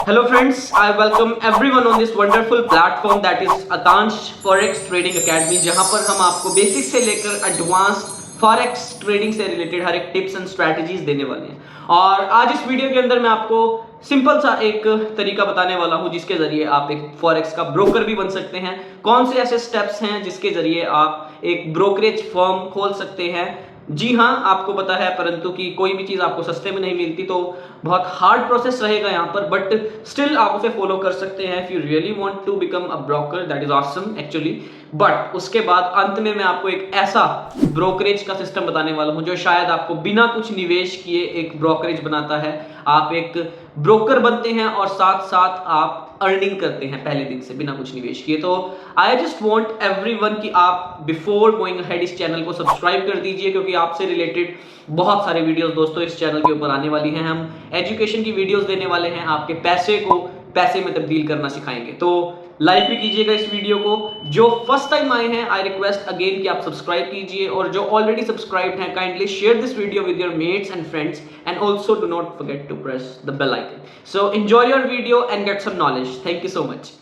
Hello friends, I welcome everyone on this wonderful platform that is Akansh Forex Trading Academy, जहां पर हम आपको basic से लेकर एडवांस फॉरेक्स ट्रेडिंग से रिलेटेड हर एक टिप्स एंड स्ट्रैटेजीज देने वाले हैं। और आज इस वीडियो के अंदर मैं आपको सिंपल सा एक तरीका बताने वाला हूं जिसके जरिए आप एक फॉरेक्स का ब्रोकर भी बन सकते हैं। कौन से ऐसे स्टेप्स हैं जिसके जरिए आप एक ब्रोकरेज फर्म खोल सकते हैं। जी हाँ, आपको पता है परंतु कि कोई भी चीज आपको सस्ते में नहीं मिलती, तो बहुत हार्ड प्रोसेस रहेगा यहाँ पर, बट स्टिल आप उसे फॉलो कर सकते हैं if you really want to become a broker. That is awesome actually. But उसके बाद अंत में मैं आपको एक ऐसा ब्रोकरेज का सिस्टम बताने वाला हूं जो शायद आपको बिना कुछ निवेश किए एक ब्रोकरेज बनाता है। आप एक ब्रोकर बनते हैं और साथ साथ आप अर्निंग करते हैं पहले दिन से बिना कुछ निवेश किए। तो आई जस्ट वांट एवरीवन कि आप बिफोर गोइंग अहेड इस चैनल को सब्सक्राइब कर दीजिए, क्योंकि आपसे रिलेटेड बहुत सारे वीडियोस दोस्तों इस चैनल के ऊपर आने वाली हैं। हम एजुकेशन की वीडियोस देने वाले हैं, आपके पैसे को पैसे में तब्दील करना सिखाएंगे। तो लाइक भी कीजिएगा इस वीडियो को। जो फर्स्ट टाइम आए हैं आई रिक्वेस्ट अगेन कि आप सब्सक्राइब कीजिए, और जो ऑलरेडी सब्सक्राइब्ड हैं kindly share this video with your mates and friends, and also do not forget to press the bell icon. So enjoy your video and get some knowledge. Thank you so much.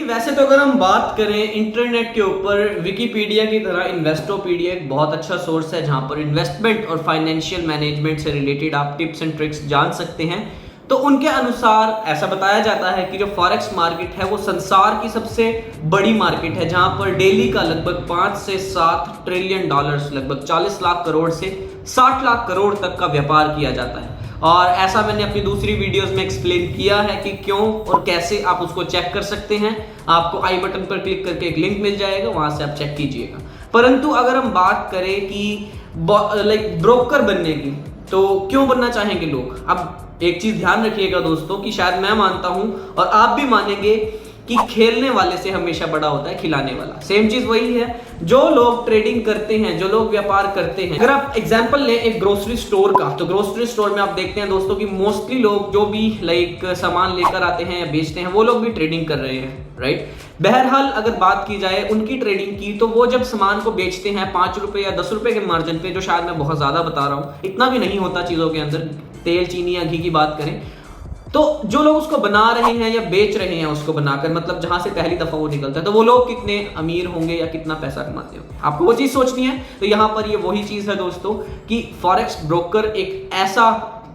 वैसे तो अगर हम बात करें internet के ऊपर, Wikipedia की तरह इन्वेस्टोपीडिया एक बहुत अच्छा सोर्स है जहां पर इन्वेस्टमेंट और फाइनेंशियल मैनेजमेंट से रिलेटेड आप टिप्स एंड ट्रिक्स जान सकते हैं। तो उनके अनुसार ऐसा बताया जाता है कि जो फॉरेक्स मार्केट है वो संसार की सबसे बड़ी मार्केट है, जहां पर डेली का लगभग 5 से 7 ट्रिलियन डॉलर्स, लगभग 40 लाख करोड़ से 60 लाख करोड़ तक का व्यापार किया जाता है। और ऐसा मैंने अपनी दूसरी वीडियोस में एक्सप्लेन किया है कि क्यों और कैसे आप उसको चेक कर सकते हैं। आपको आई बटन पर क्लिक करके एक लिंक मिल जाएगा, वहां से आप चेक कीजिएगा। परंतु अगर हम बात करें कि ब्रोकर बनने की, तो क्यों बनना चाहेंगे लोग। अब एक चीज ध्यान रखिएगा दोस्तों कि शायद मैं मानता हूं और आप भी मानेंगे कि खेलने वाले से हमेशा बड़ा होता है खिलाने वाला। सेम चीज वही है, जो लोग ट्रेडिंग करते हैं, जो लोग व्यापार करते हैं। अगर आप एग्जांपल लें एक ग्रोसरी स्टोर का, तो ग्रोसरी स्टोर में आप देखते हैं दोस्तों कि मोस्टली लोग जो भी सामान लेकर आते हैं या बेचते हैं, वो लोग भी ट्रेडिंग कर रहे हैं, राइट। बहरहाल अगर बात की जाए उनकी ट्रेडिंग की, तो वो जब सामान को बेचते हैं 5 रुपए या 10 रुपए के मार्जिन पे, जो शायद मैं बहुत ज्यादा बता रहा हूँ, इतना भी नहीं होता चीजों के अंदर, तेल चीनी या घी की बात करें, तो जो लोग उसको बना रहे हैं या बेच रहे हैं उसको बनाकर, मतलब जहां से पहली दफा वो निकलता है, तो वो लोग कितने अमीर होंगे या कितना पैसा कमाते होंगे, आपको वो चीज सोचनी है। तो यहां पर ये वही चीज है दोस्तों कि फॉरेक्स ब्रोकर एक ऐसा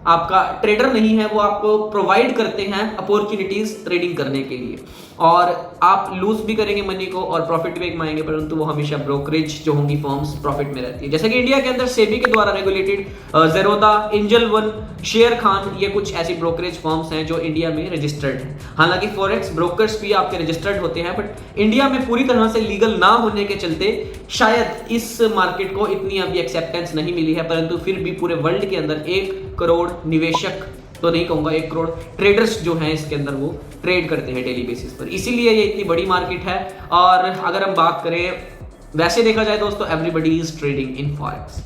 आपका ट्रेडर नहीं है, वो आपको प्रोवाइड करते हैं अपॉर्चुनिटीज ट्रेडिंग करने के लिए, और आप लूज भी करेंगे मनी को और प्रॉफिट भी कमाएंगे, परंतु वो हमेशा ब्रोकरेज जो होंगी फर्म्स प्रॉफिट में रहती है। जैसे कि इंडिया के अंदर सेबी के द्वारा regulated Zerodha, angel one, share Khan, ये कुछ ऐसी ब्रोकरेज फर्म्स हैं जो इंडिया में रजिस्टर्ड हैं। हालांकि फॉरेक्स ब्रोकर्स भी आपके रजिस्टर्ड होते हैं, बट इंडिया में पूरी तरह से लीगल ना होने के चलते शायद इस मार्केट को इतनी अभी एक्सेप्टेंस नहीं मिली है, परंतु फिर भी पूरे वर्ल्ड के अंदर 1 करोड़ निवेशक, तो नहीं कहूंगा 1 करोड़ ट्रेडर्स जो हैं इसके अंदर, वो ट्रेड करते हैं डेली बेसिस पर, इसीलिए ये इतनी बड़ी मार्केट है। और अगर हम बात करें, वैसे देखा जाए दोस्तों, everybody is trading in forex.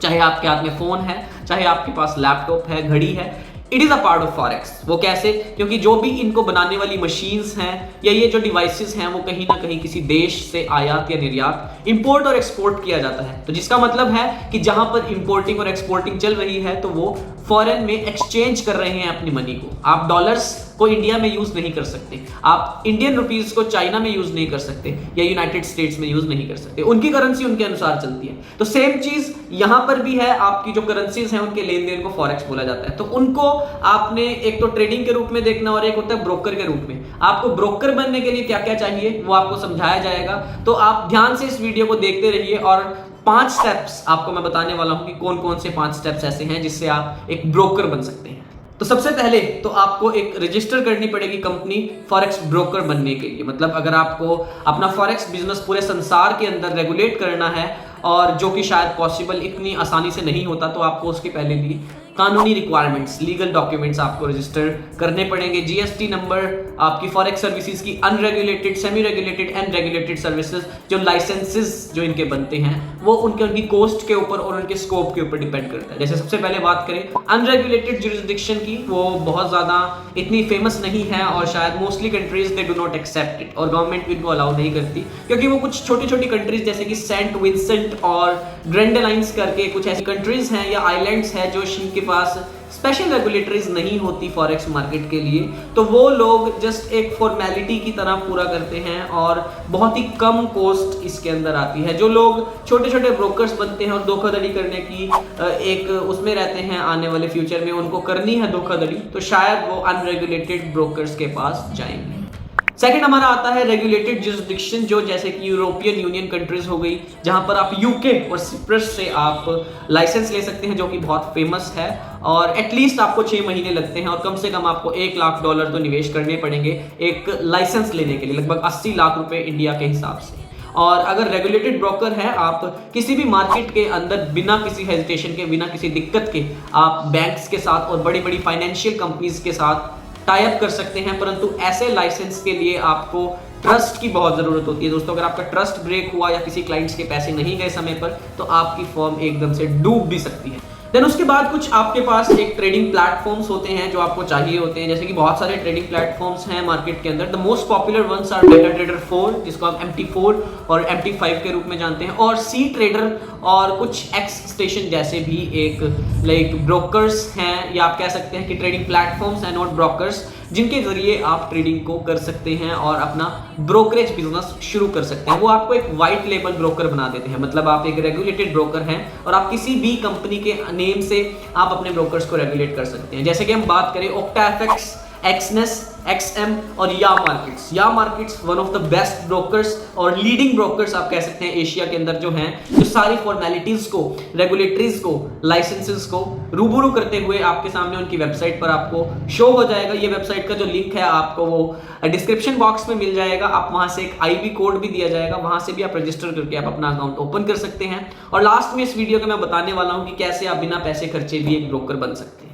चाहे आपके हाथ में फोन है, चाहे आपके पास लैपटॉप है, घड़ी है, it is a part of forex. वो कैसे? क्योंकि जो भी इनको बनाने वाली मशीन्स हैं या ये जो डिवाइसेस हैं, वो कहीं ना कहीं किसी देश से आयात या निर्यात, इंपोर्ट और एक्सपोर्ट किया जाता है। तो जिसका मतलब है कि जहां पर इंपोर्टिंग और एक्सपोर्टिंग चल रही है, तो वो फॉरेन में एक्सचेंज कर रहे हैं अपनी मनी को। आप डॉलर्स को इंडिया में यूज नहीं कर सकते, आप इंडियन रुपीज को चाइना में यूज नहीं कर सकते या यूनाइटेड स्टेट्स में यूज नहीं कर सकते, उनकी करेंसी उनके अनुसार चलती है। तो सेम चीज यहां पर भी है, आपकी जो करेंसीज हैं उनके लेन देन को फॉरेक्स बोला जाता है। तो उनको आपने एक तो ट्रेडिंग के रूप में देखना और एक होता है ब्रोकर के रूप में। आपको ब्रोकर बनने के लिए क्या क्या चाहिए वो आपको समझाया जाएगा, तो आप ध्यान से इस वीडियो को देखते रहिए। और 5 स्टेप्स आपको मैं बताने वाला हूं कि कौन कौन से 5 स्टेप्स ऐसे हैं जिससे आप एक ब्रोकर बन सकते हैं। तो सबसे पहले तो आपको एक रजिस्टर करनी पड़ेगी कंपनी फॉरेक्स ब्रोकर बनने के लिए। मतलब अगर आपको अपना फॉरेक्स बिजनेस पूरे संसार के अंदर रेगुलेट करना है, और जो कि शायद पॉसिबल इतनी आसानी से नहीं होता, तो आपको उसके पहले भी कानूनी रिक्वायरमेंट्स, लीगल डॉक्यूमेंट्स आपको रजिस्टर करने पड़ेंगे। जीएसटी नंबर, आपकी फॉरेक्स सर्विसेज की unregulated, semi regulated and regulated services, जो लाइसेंसेस जो इनके बनते हैं वो उनकी कॉस्ट के ऊपर और उनके स्कोप के ऊपर डिपेंड करता है। जैसे सबसे पहले बात करें अनरेगुलेटेड जुरिस्डिक्शन की, वो बहुत ज्यादा इतनी फेमस नहीं है और शायद mostly countries they do not accept it, और गवर्नमेंट भी इनको अलाउ नहीं करती, क्योंकि वो कुछ छोटी छोटी कंट्रीज जैसे कि सेंट विंसेंट और ग्रेनेडाइंस करके कुछ ऐसी कंट्रीज हैं या आइलैंड्स हैं जो जिनके पास स्पेशल रेगुलेटरीज नहीं होती फॉरेक्स मार्केट के लिए, तो वो लोग जस्ट एक फॉर्मेलिटी की तरह पूरा करते हैं और बहुत ही कम कॉस्ट इसके अंदर आती है। जो लोग छोटे छोटे ब्रोकर्स बनते हैं और धोखाधड़ी करने की एक उसमें रहते हैं आने वाले फ्यूचर में, उनको करनी है धोखाधड़ी, तो शायद वो अनरेगुलेटेड ब्रोकर्स के पास जाएंगे। सेकंड हमारा आता है रेगुलेटेड जुरिस्डिक्शन, जो जैसे कि यूरोपियन यूनियन कंट्रीज हो गई, जहां पर आप यूके और सिप्रस से आप लाइसेंस ले सकते हैं, जो कि बहुत फेमस है, और एटलीस्ट आपको 6 महीने लगते हैं और कम से कम आपको $1 लाख तो निवेश करने पड़ेंगे एक लाइसेंस लेने के लिए, लगभग 80 लाख रुपए इंडिया के हिसाब से। और अगर रेगुलेटेड ब्रोकर है, आप किसी भी मार्केट के अंदर बिना किसी हेजिटेशन के, बिना किसी दिक्कत के आप बैंक्स के साथ और बड़ी बड़ी फाइनेंशियल कंपनीज के साथ टाई अप कर सकते हैं, परंतु ऐसे लाइसेंस के लिए आपको ट्रस्ट की बहुत जरूरत होती है दोस्तों। अगर आपका ट्रस्ट ब्रेक हुआ या किसी क्लाइंट्स के पैसे नहीं गए समय पर, तो आपकी फर्म एकदम से डूब भी सकती है। देन उसके बाद कुछ आपके पास एक ट्रेडिंग प्लेटफॉर्म्स होते हैं जो आपको चाहिए होते हैं, जैसे कि बहुत सारे ट्रेडिंग प्लेटफॉर्म्स हैं मार्केट के अंदर। The most popular ones are MetaTrader 4, जिसको आप MT4 और MT5 के रूप में जानते हैं, और C ट्रेडर और कुछ X स्टेशन जैसे भी एक लाइक ब्रोकर्स हैं, या आप कह सकते हैं कि ट्रेडिंग प्लेटफॉर्म्स हैं, नॉट ब्रोकर्स, जिनके जरिए आप ट्रेडिंग को कर सकते हैं और अपना ब्रोकरेज बिजनेस शुरू कर सकते हैं। वो आपको एक व्हाइट लेबल ब्रोकर बना देते हैं, मतलब आप एक रेगुलेटेड ब्रोकर हैं और आप किसी भी कंपनी के नेम से आप अपने ब्रोकर्स को रेगुलेट कर सकते हैं। जैसे कि हम बात करें OctaFX, एक्सनेस, XM और या markets one of the best brokers और लीडिंग ब्रोकर्स आप कह सकते हैं एशिया के अंदर, जो हैं जो सारी फॉर्मेलिटीज को, रेगुलेटरीज को, लाइसेंसेस को रूबरू करते हुए आपके सामने उनकी वेबसाइट पर आपको शो हो जाएगा। ये वेबसाइट का जो लिंक है आपको वो डिस्क्रिप्शन बॉक्स में मिल जाएगा। आप वहां से एक IB कोड भी दिया जाएगा, वहां से भी आप रजिस्टर करके आप अपना अकाउंट ओपन कर सकते हैं। और लास्ट में इस वीडियो के मैं बताने वाला हूं कि कैसे आप बिना पैसे खर्चे भी एक ब्रोकर बन सकते हैं।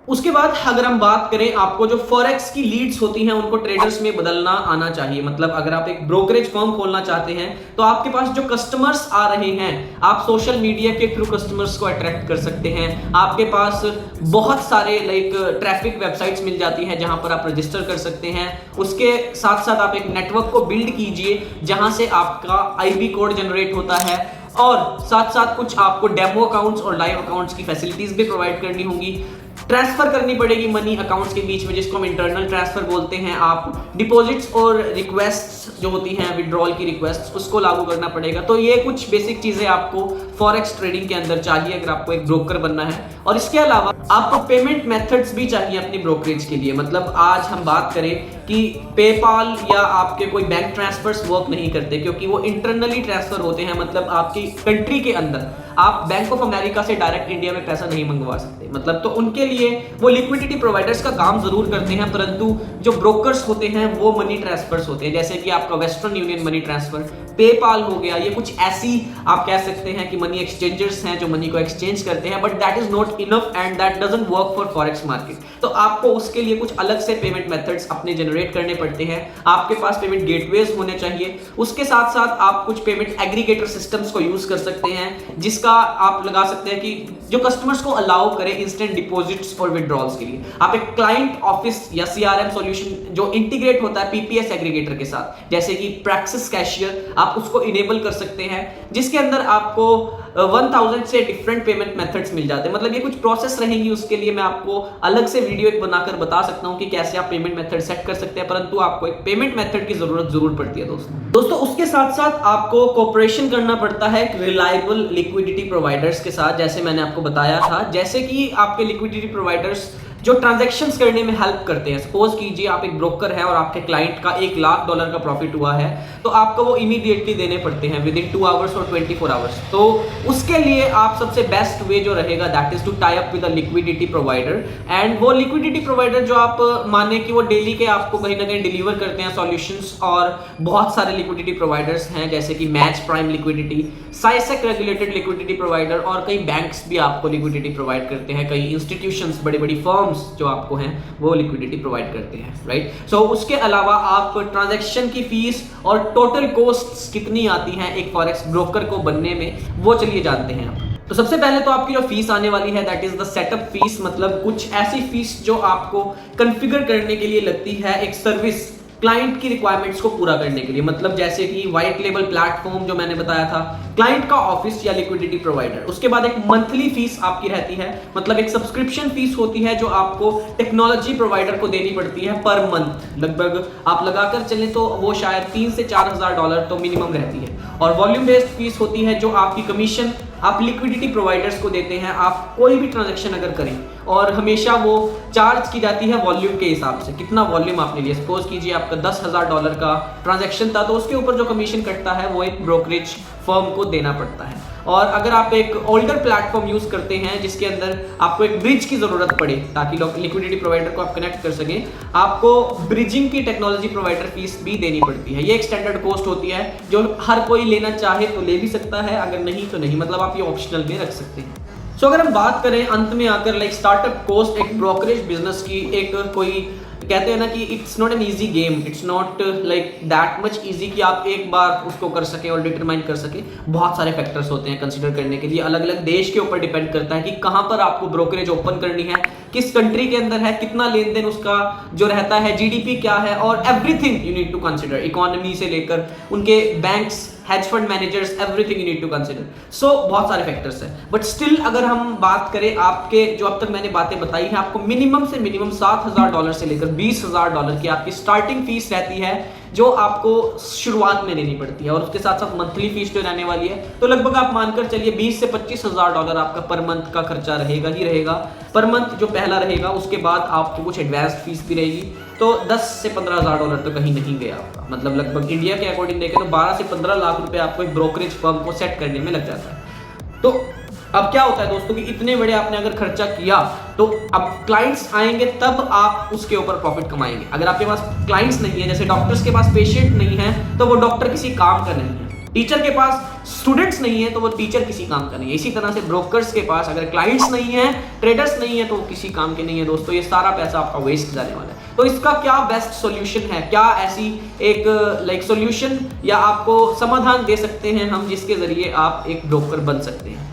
उसके बाद अगर हम बात करें, आपको जो फॉरेक्स की लीड्स होती हैं उनको ट्रेडर्स में बदलना आना चाहिए। मतलब अगर आप एक ब्रोकरेज फर्म खोलना चाहते हैं तो आपके पास जो कस्टमर्स आ रहे हैं, आप सोशल मीडिया के थ्रू कस्टमर्स को अट्रैक्ट कर सकते हैं। आपके पास बहुत सारे लाइक ट्रैफिक वेबसाइट्स मिल जाती हैं जहां पर आप रजिस्टर कर सकते हैं। उसके साथ साथ आप एक नेटवर्क को बिल्ड कीजिए जहां से आपका IB कोड जनरेट होता है, और साथ साथ कुछ आपको डेमो अकाउंट्स और लाइव अकाउंट्स की फैसिलिटीज भी प्रोवाइड करनी होंगी। ट्रांसफर करनी पड़ेगी मनी अकाउंट्स के बीच में, जिसको हम इंटरनल ट्रांसफर बोलते हैं। आप डिपॉजिट्स और रिक्वेस्ट्स जो होती हैं, विड्रॉल की रिक्वेस्ट, उसको लागू करना पड़ेगा। तो ये कुछ बेसिक चीजें आपको फॉरेक्स ट्रेडिंग के अंदर चाहिए अगर आपको एक ब्रोकर बनना है। और इसके अलावा आपको पेमेंट मेथड्स भी चाहिए अपनी ब्रोकरेज के लिए। मतलब आज हम बात करें कि पेपाल या आपके कोई बैंक ट्रांसफर्स वर्क नहीं करते, क्योंकि वो इंटरनली ट्रांसफर होते हैं। मतलब आपकी कंट्री के अंदर आप बैंक ऑफ अमेरिका से डायरेक्ट इंडिया में पैसा नहीं मंगवा सकते। मतलब तो उनके लिए वो लिक्विडिटी प्रोवाइडर्स का काम जरूर करते हैं, परंतु जो ब्रोकर्स होते हैं वो मनी ट्रांसफर्स होते हैं, जैसे कि आपका western union money transfer, PayPal हो गया। ये कुछ ऐसी आप कह सकते हैं कि मनी एक्सचेंजर्स हैं जो मनी को एक्सचेंज करते हैं, but that is not enough and that doesn't work for forex market. तो आपको उसके लिए कुछ अलग से पेमेंट मेथड्स अपने जनरेट करने पड़ते हैं। आपके पास पेमेंट गेटवेज होने चाहिए। उसके साथ साथ आप कुछ पेमेंट एग्रीगेटर सिस्टम्स को यूज कर सकते हैं, जिसका आप लगा सकते हैं कि जो कस्टमर्स को अलाउ करे इंस्टेंट डिपॉजिट्स और विड्रॉल्स के लिए। आप एक क्लाइंट ऑफिस या CRM सॉल्यूशन जो इंटीग्रेट होता है PPS एग्रीगेटर के साथ, जैसे कि प्रैक्सिस कैशियर, आप उसको इनेबल कर सकते हैं, जिसके अंदर आपको 1000 से डिफरेंट पेमेंट मेथड्स मिल जाते हैं। मतलब ये कुछ प्रोसेस रहेंगी, उसके लिए मैं आपको अलग से वीडियो एक बनाकर बता सकता हूं कि कैसे आप पेमेंट मेथड सेट कर सकते हैं, परंतु आपको एक पेमेंट मेथड की जरूरत जरूर पड़ती है दोस्तों। उसके साथ साथ आपको कोऑपरेशन करना पड़ता है रिलायबल लिक्विडिटी प्रोवाइडर्स के साथ, जैसे मैंने आपको बताया था। जैसे कि आपके लिक्विडिटी प्रोवाइडर्स जो ट्रांजैक्शंस करने में हेल्प करते हैं। सपोज कीजिए आप एक ब्रोकर है और आपके क्लाइंट का $1,00,000 का प्रॉफिट हुआ है, तो आपको वो इमीडिएटली देने पड़ते हैं विद इन 2 आवर्स और 24 आवर्स। तो उसके लिए आप सबसे बेस्ट वे जो रहेगा that is to tie up with a liquidity provider. And वो लिक्विडिटी प्रोवाइडर जो आप माने कि वो डेली के आपको कहीं ना कहीं डिलीवर करते हैं सॉल्यूशंस, और बहुत सारे लिक्विडिटी प्रोवाइडर्स हैं जैसे कि Match Prime liquidity, CySEC regulated liquidity provider, और कई बैंक्स भी आपको लिक्विडिटी प्रोवाइड करते हैं, कई इंस्टीट्यूशंस, बड़ी बड़ी फर्म्स जो आपको हैं वो लिक्विडिटी प्रोवाइड करते हैं, राइट। सो उसके अलावा आप ट्रांजैक्शन की फीस और टोटल कॉस्ट्स कितनी आती हैं एक फॉरेक्स ब्रोकर को बनने में, वो चलिए जानते हैं आप। तो सबसे पहले तो आपकी जो फीस आने वाली है that is the setup fees, मतलब कुछ ऐसी फीस जो आपको कॉन्फ़िगर करने के लिए लगती है एक सर्विस क्लाइंट की रिक्वायरमेंट्स को पूरा करने के लिए। मतलब जैसे कि व्हाइट लेबल प्लेटफॉर्म जो मैंने बताया था, क्लाइंट का ऑफिस या लिक्विडिटी प्रोवाइडर। उसके बाद एक मंथली फीस आपकी रहती है, मतलब एक सब्सक्रिप्शन फीस होती है जो आपको टेक्नोलॉजी प्रोवाइडर को देनी पड़ती है पर मंथ। लगभग आप लगाकर चलें तो वो शायद $3,000 से $4,000 तो मिनिमम रहती है। और वॉल्यूम बेस्ड फीस होती है जो आपकी कमीशन आप लिक्विडिटी प्रोवाइडर्स को देते हैं आप कोई भी ट्रांजैक्शन अगर करें, और हमेशा वो चार्ज की जाती है वॉल्यूम के हिसाब से, कितना वॉल्यूम आपने लिया। सपोज कीजिए आपका $10,000 का ट्रांजैक्शन था, तो उसके ऊपर जो कमीशन कटता है वो एक ब्रोकरेज फर्म को देना पड़ता है। और अगर आप एक ओल्डर प्लेटफॉर्म यूज करते हैं जिसके अंदर आपको एक ब्रिज की जरूरत पड़े ताकि लिक्विडिटी प्रोवाइडर को आप कनेक्ट कर सकें, आपको ब्रिजिंग की टेक्नोलॉजी प्रोवाइडर फीस भी देनी पड़ती है। ये एक स्टैंडर्ड कॉस्ट होती है जो हर कोई लेना चाहे तो ले भी सकता है, अगर नहीं तो नहीं, मतलब आप ये ऑप्शनल में रख सकते हैं। सो अगर हम बात करें अंत में आकर लाइक स्टार्टअप कॉस्ट एक ब्रोकरेज बिजनेस की, एक कोई कहते हैं ना कि it's not an easy game, it's not like that much easy कि आप एक बार उसको कर सके और डिटरमाइन कर सके। बहुत सारे फैक्टर्स होते हैं कंसीडर करने के लिए, अलग अलग देश के ऊपर डिपेंड करता है कि कहाँ पर आपको ब्रोकरेज ओपन करनी है, किस कंट्री के अंदर है, कितना लेन देन उसका जो रहता है, जीडीपी क्या है, और everything you need to consider, economy से लेकर उनके banks, hedge fund managers, everything you need to consider. So बहुत सारे फैक्टर्स हैं, बट स्टिल अगर हम बात करें आपके जो अब तक मैंने बातें बताई हैं, आपको मिनिमम से मिनिमम $7,000 से लेकर $20,000 की आपकी स्टार्टिंग फीस रहती है जो आपको शुरुआत में लेनी पड़ती है, और उसके साथ साथ मंथली फीस जो रहने वाली है, तो लगभग आप मानकर चलिए $20,000 से $25,000 आपका पर मंथ का खर्चा रहेगा ही रहेगा पर मंथ जो पहला रहेगा। उसके बाद आपको कुछ एडवांस फीस भी रहेगी, तो $10,000 से $15,000 तो कहीं नहीं गया आपका, मतलब लगभग इंडिया के अकॉर्डिंग देखें तो 12 से 15 लाख रुपए आपको एक ब्रोकरेज फर्म को सेट करने में लग जाता है। तो अब क्या होता है दोस्तों कि इतने बड़े आपने अगर खर्चा किया तो अब क्लाइंट्स आएंगे तब आप उसके ऊपर प्रॉफिट कमाएंगे। अगर आपके पास क्लाइंट्स नहीं है, जैसे डॉक्टर्स के पास पेशेंट नहीं है तो वो डॉक्टर किसी काम का नहीं है, टीचर के पास स्टूडेंट्स नहीं है तो वो टीचर किसी काम का नहीं है। इसी तरह से ब्रोकर्स के पास अगर क्लाइंट्स नहीं है, ट्रेडर्स नहीं है, तो वो किसी काम के नहीं है। दोस्तों ये सारा पैसा आपका वेस्ट जाने वाला है। तो इसका क्या बेस्ट सॉल्यूशन है, क्या ऐसी एक लाइक सॉल्यूशन या आपको समाधान दे सकते हैं हम जिसके जरिए आप एक ब्रोकर बन सकते हैं।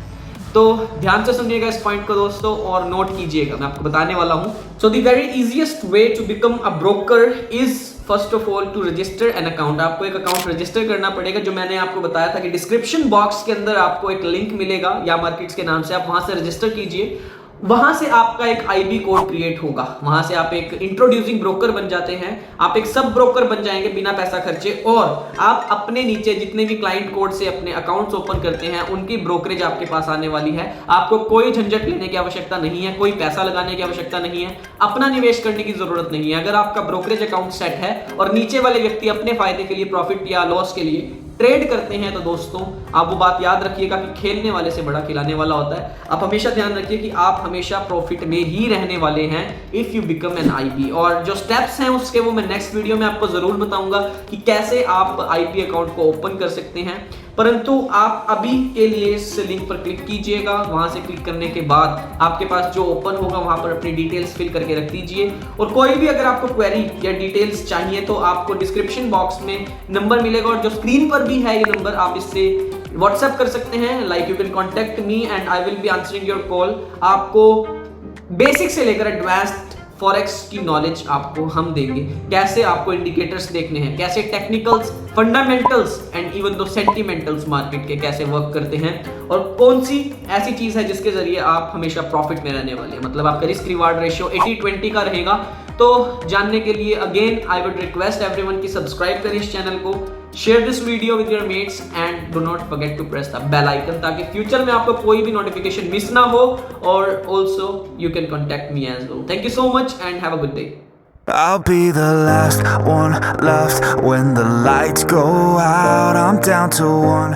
तो ध्यान से सुनिएगा इस पॉइंट को दोस्तों और नोट कीजिएगा, मैं आपको बताने वाला हूं। So the very easiest way to become a broker is first of all to register an account. आपको एक अकाउंट रजिस्टर करना पड़ेगा, जो मैंने आपको बताया था कि डिस्क्रिप्शन बॉक्स के अंदर आपको एक लिंक मिलेगा या मार्केट्स के नाम से, आप वहां से रजिस्टर कीजिए। वहां से आपका एक आईबी कोड क्रिएट होगा, वहां से आप एक इंट्रोड्यूसिंग ब्रोकर बन जाते हैं, आप एक सब ब्रोकर बन जाएंगे बिना पैसा खर्चे, और आप अपने नीचे जितने भी क्लाइंट कोड से अपने अकाउंट्स ओपन करते हैं उनकी ब्रोकरेज आपके पास आने वाली है। आपको कोई झंझट लेने की आवश्यकता नहीं है, कोई पैसा लगाने की आवश्यकता नहीं है, अपना निवेश करने की जरूरत नहीं है। अगर आपका ब्रोकरेज अकाउंट सेट है और नीचे वाले व्यक्ति अपने फायदे के लिए, प्रॉफिट या लॉस के लिए ट्रेड करते हैं, तो दोस्तों आप वो बात याद रखिएगा कि खेलने वाले से बड़ा खिलाने वाला होता है। आप हमेशा ध्यान रखिए कि आप हमेशा प्रॉफिट में ही रहने वाले हैं if you become an IP. और जो स्टेप्स हैं उसके वो मैं नेक्स्ट वीडियो में आपको जरूर बताऊंगा कि कैसे आप आईपी अकाउंट को ओपन कर सकते हैं। परंतु आप अभी के लिए इस लिंक पर क्लिक कीजिएगा, वहां से क्लिक करने के बाद आपके पास जो ओपन होगा वहां पर अपनी डिटेल्स फिल करके रख दीजिए। और कोई भी अगर आपको क्वेरी या डिटेल्स चाहिए तो आपको डिस्क्रिप्शन बॉक्स में नंबर मिलेगा, और जो स्क्रीन पर भी है ये नंबर, आप इससे व्हाट्सएप कर सकते हैं। Like you can contact me and I will be answering your call. आपको बेसिक से लेकर एडवांस्ड फॉरेक्स की नॉलेज आपको हम देंगे, कैसे आपको इंडिकेटर्स देखने हैं, कैसे technicals, fundamentals and even though सेंटिमेंटल्स market के कैसे वर्क करते हैं, और कौन सी ऐसी चीज है जिसके जरिए आप हमेशा प्रॉफिट में रहने वाले हैं, मतलब आपका रिस्क रिवार्ड रेशियो 80-20 का रहेगा। तो जानने के लिए again I would request everyone की सब्सक्राइब करें इस चैनल को, share this video with your mates and do not forget to press the bell icon ताकि फ्यूचर में आपको कोई भी नोटिफिकेशन मिस ना हो और also you can contact me as well. Thank you so much and have a good day. I'll be the last one left when the lights go out. I'm down to one.